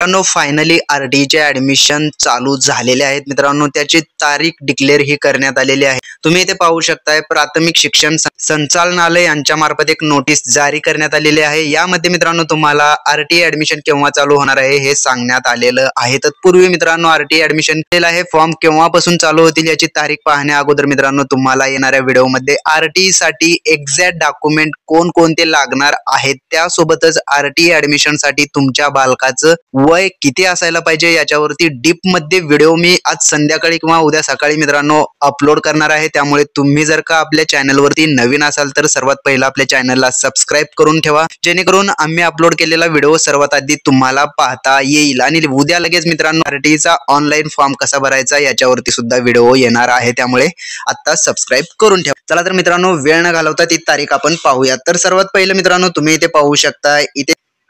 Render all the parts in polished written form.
मित्रांनो finally आरटीईचे admission चालू झालेले आहेत मित्रांनो। त्याची तारीख डिक्लेअर ही करण्यात आलेली आहे। तुम्ही इथे पाहू शकताय प्राथमिक शिक्षण संचालनालय यांच्या मार्फत एक नोटीस जारी करण्यात आलेली आहे। यामध्ये मित्रांनो तुम्हाला आरटीई ऍडमिशन केव्हा चालू होणार आहे हे सांगण्यात आलेलं आहे। तत्पूर्वी मित्रांनो आरटीई ऍडमिशन केलेलं आहे, फॉर्म केव्हापासून चालू होतील याची तारीख पाहण्या अगोदर मित्रांनो तुम्हाला येणाऱ्या व्हिडिओमध्ये आरटीई साठी एक्झॅक्ट डॉक्युमेंट कोणकोणते लागणार आहेत, त्यासोबतच आरटीई ऍडमिशन साठी तुमच्या बालकाचं वय किती असायला पाहिजे याच्यावरती डीप मध्ये व्हिडिओ मी आज संध्याकाळी किंवा उद्या सकाळी मित्रांनो अपलोड करणार आहे। त्यामुळे तुम्ही जर का आपल्या चॅनल वरती नवीन असाल तर सर्वात पहिला आपल्या चॅनलला सबस्क्राइब करून ठेवा, जेणेकरून आम्ही अपलोड केलेला व्हिडिओ सर्वात आधी तुम्हाला पाहता येईल। आणि उद्या लगेच मित्रांनो आरटीईचा ऑनलाईन फॉर्म कसा भरायचा याच्यावरती सुद्धा व्हिडिओ येणार आहे, त्यामुळे आता सबस्क्राइब करून ठेवा। चला तर मित्रांनो वेळ न घालवता ती तारीख आपण पाहूया। तर सर्वात पहिलं मित्रांनो तुम्ही इथे पाहू शकता,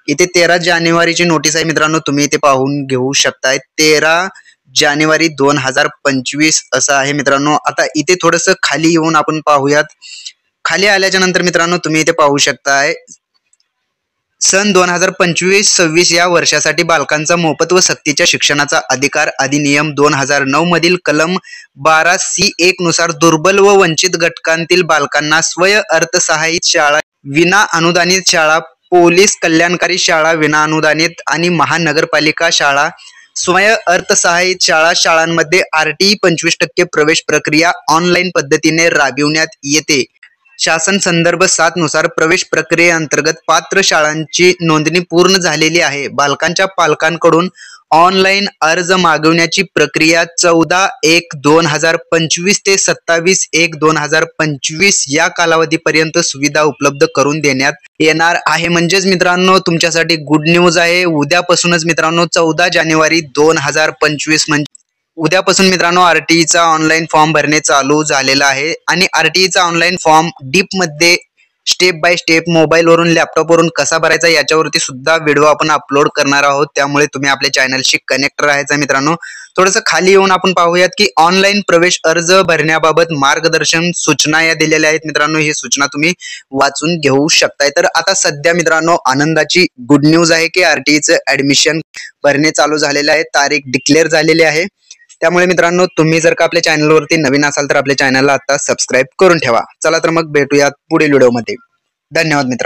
इथे 13 जानेवारीची नोटीस आहे मित्रांनो, तुम्ही इथे पाहून घेऊ शकताय। 13 जानेवारी 2025 असं आहे मित्रांनो। आता इथे थोडंसं खाली येऊन आपण पाहूयात। खाली आल्याच्या नंतर मित्रांनो तुम्ही इथे पाहू शकताय सन 2025-26 या वर्षासाठी बालकांचा मोफत व सक्तीच्या शिक्षणाचा अधिकार अधिनियम 2009 मधील कलम 12C1 नुसार दुर्बल व वंचित घटकांतील बालकांना स्वयं अर्थसहाय्यित शाळा, विना अनुदानित शाळा, पोलीस कल्याणकारी शाळा विना अनुदानित आणि महानगरपालिका शाळा, स्वयं अर्थसहाय्यित शाळांमध्ये आरटीई 25% प्रवेश प्रक्रिया ऑनलाईन पद्धतीने राबविण्यात येते। शासन संदर्भ 7 नुसार प्रवेश प्रक्रियेअंतर्गत पात्र शाळांची नोंदणी पूर्ण झालेली आहे। बालकांच्या पालकांकडून ऑनलाईन अर्ज मागवण्याची प्रक्रिया 14/1/2025 ते 27/1/2025 या कालावधीपर्यंत सुविधा उपलब्ध करून देण्यात येणार आहे। म्हणजेच मित्रांनो तुमच्यासाठी गुड न्यूज आहे। उद्यापासूनच मित्रांनो 14 जानेवारी 2025 म्हणजे उद्यापासून मित्रांनो आरटीईचा ऑनलाईन फॉर्म भरणे चालू झालेला आहे। आणि आरटीईचा ऑनलाईन फॉर्म डीप मध्ये स्टेप बाय स्टेप मोबाईल वरून लॅपटॉप वरून कसा भरायचा याच्यावरती सुद्धा व्हिडिओ आपण अपलोड करणार आहोत, त्यामुळे तुम्ही आपल्या चॅनलशी कनेक्ट राहायचं मित्रांनो। थोडंसं खाली येऊन आपण पाहूयात की ऑनलाईन प्रवेश अर्ज भरण्याबाबत मार्गदर्शन सूचना या दिलेल्या आहेत मित्रांनो। ही सूचना तुम्ही वाचून घेऊ शकताय। तर आता सध्या मित्रांनो आनंदाची गुड न्यूज आहे की आरटीईचं ऍडमिशन भरणे चालू झालेले आहे, तारीख डिक्लेअर झालेली आहे। त्यामुळे मित्रांनो तुम्ही जर का आपल्या चॅनलवरती नवीन असाल तर आपल्या चॅनलला आता सबस्क्राइब करून ठेवा। चला तर मग भेटूयात पुढील व्हिडिओमध्ये। धन्यवाद मित्रांनो।